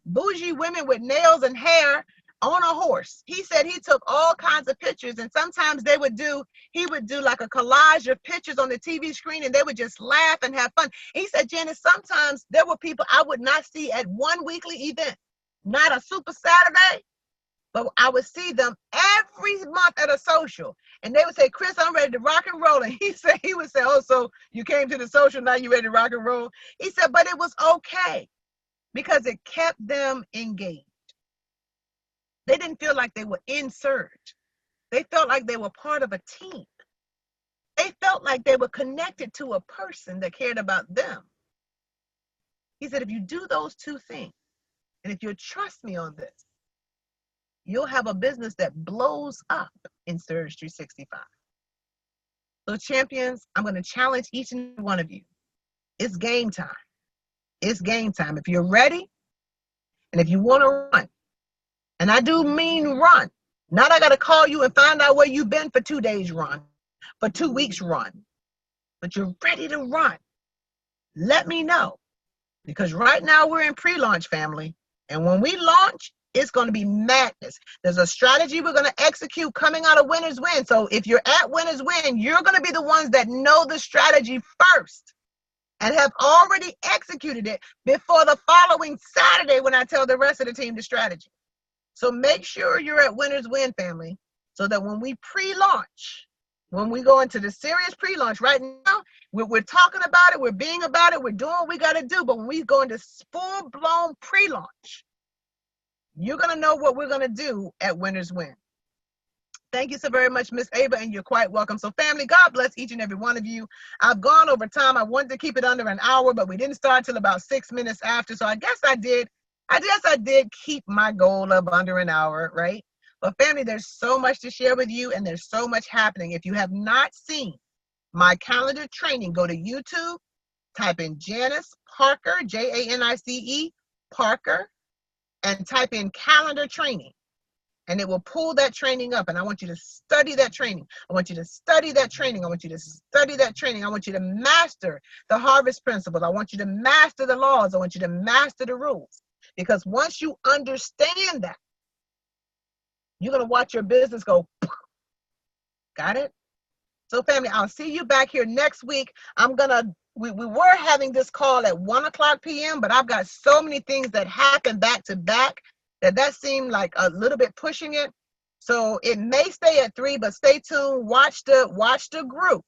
women with nails and hair on a horse. He said he took all kinds of pictures, and sometimes he would do like a collage of pictures on the TV screen, and they would just laugh and have fun. He said, Janice, sometimes there were people I would not see at one weekly event, not a Super Saturday, but I would see them every month at a social. And they would say, Chris, I'm ready to rock and roll. And he would say, oh, so you came to the social, now you ready to rock and roll? He said, but it was okay because it kept them engaged. They didn't feel like they were in surge. They felt like they were part of a team. They felt like they were connected to a person that cared about them. He said, if you do those two things, and if you'll trust me on this, you'll have a business that blows up in Surge 365. So champions, I'm going to challenge each and every one of you. It's game time. It's game time. If you're ready, and if you want to run, and I do mean run, not I got to call you and find out where you've been for 2 days run, for 2 weeks run, but you're ready to run, let me know. Because right now we're in pre-launch, family. And when we launch, it's going to be madness. There's a strategy we're going to execute coming out of Winners Win. So if you're at Winners Win, you're going to be the ones that know the strategy first and have already executed it before the following Saturday when I tell the rest of the team the strategy. So make sure you're at Winners Win, family. so that when we pre-launch, when we go into the serious pre-launch, right now, we're talking about it, we're being about it, we're doing what we got to do. But when we go into full-blown pre-launch, you're going to know what we're going to do at Winners Win. Thank you so very much, Miss Ava, and you're quite welcome. So family, God bless each and every one of you. I've gone over time. I wanted to keep it under an hour, but we didn't start till about 6 minutes after. So I guess I did keep my goal of under an hour, right? But family, there's so much to share with you, and there's so much happening. If you have not seen my calendar training, go to YouTube, type in Janice Parker, Janice Parker, and type in calendar training. And it will pull that training up. And I want you to study that training. I want you to study that training. I want you to study that training. I want you to master the harvest principles. I want you to master the laws. I want you to master the rules. Because once you understand that, you're going to watch your business go, got it? So family, I'll see you back here next week. We were having this call at 1:00 p.m., but I've got so many things that happen back to back that seemed like a little bit pushing it. So it may stay at 3, but stay tuned. Watch the group.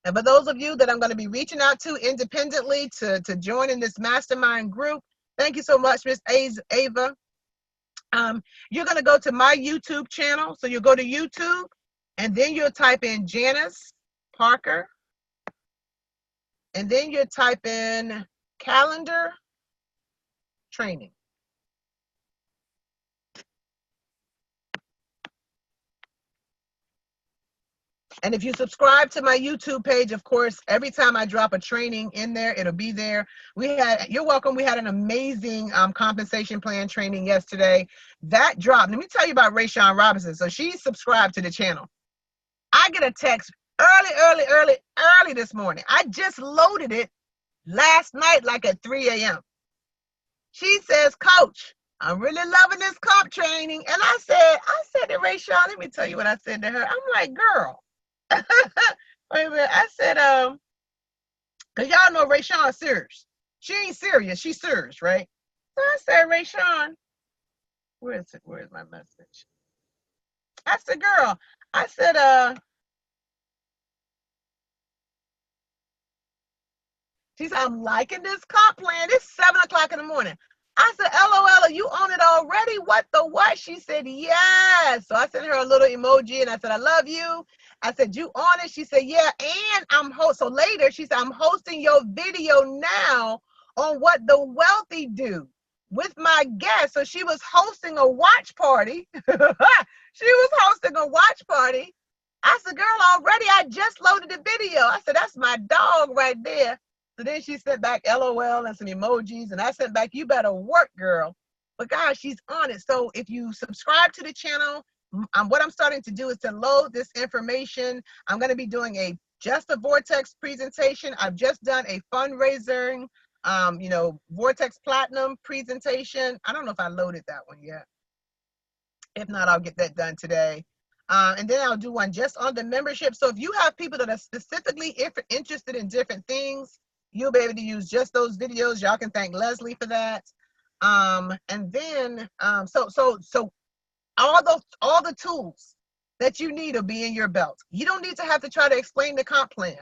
And for those of you that I'm going to be reaching out to independently to join in this mastermind group, thank you so much, Miss Ava. You're going to go to my YouTube channel. So you'll go to YouTube, and then you'll type in Janice Parker, and then you'll type in calendar training. And if you subscribe to my YouTube page, of course, every time I drop a training in there, it'll be there. You're welcome. We had an amazing compensation plan training yesterday. That dropped. Let me tell you about Rayshawn Robinson. So she subscribed to the channel. I get a text early this morning. I just loaded it last night, like at 3 a.m. She says, Coach, I'm really loving this comp training. And I said to Rayshawn, let me tell you what I said to her. I'm like, girl. Wait a minute. I said, because y'all know Rayshawn serious. She ain't serious. She's serious, right? So I said, Rayshawn, where is it? Where is my message? I said, girl, I said, she said, I'm liking this comp plan. It's 7:00 in the morning. I said, LOL, are you on it already? What the what? She said, yes. So I sent her a little emoji and I said, I love you. I said, you on it? She said, yeah. And so later she said, I'm hosting your video now on what the wealthy do with my guest. So she was hosting a watch party. She was hosting a watch party. I said, girl, already I just loaded the video. I said, that's my dog right there. So then she sent back LOL and some emojis, and I sent back, you better work, girl. But guys, she's on it. So if you subscribe to the channel, what I'm starting to do is to load this information. I'm going to be doing just a Vortex presentation. I've just done a fundraising, Vortex Platinum presentation. I don't know if I loaded that one yet. If not, I'll get that done today. And then I'll do one just on the membership. So if you have people that are specifically interested in different things, you'll be able to use just those videos. Y'all can thank Leslie for that. And then, so all the tools that you need will be in your belt. You don't need to have to try to explain the comp plan.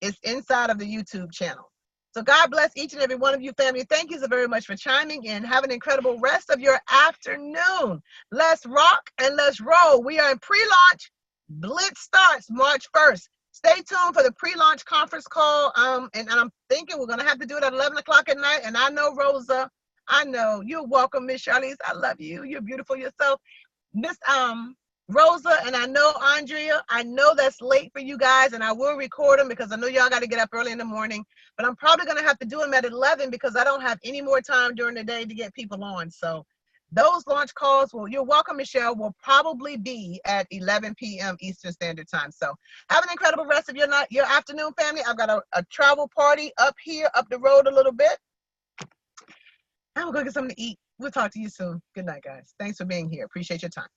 It's inside of the YouTube channel. So God bless each and every one of you, family. Thank you so very much for chiming in. Have an incredible rest of your afternoon. Let's rock and let's roll. We are in pre-launch. Blitz starts March 1st. Stay tuned for the pre-launch conference call. And I'm thinking we're going to have to do it at 11 o'clock at night. And I know, Rosa, I know. You're welcome, Miss Charlize. I love you. You're beautiful yourself. Miss Rosa, and I know Andrea, I know that's late for you guys, and I will record them because I know y'all got to get up early in the morning, but I'm probably going to have to do them at 11 because I don't have any more time during the day to get people on. So those launch calls, you're welcome, Michelle, will probably be at 11 p.m. Eastern Standard Time. So have an incredible rest of your night, your afternoon, family. I've got a travel party up here, up the road a little bit. I'm going to get something to eat. We'll talk to you soon. Good night, guys. Thanks for being here. Appreciate your time.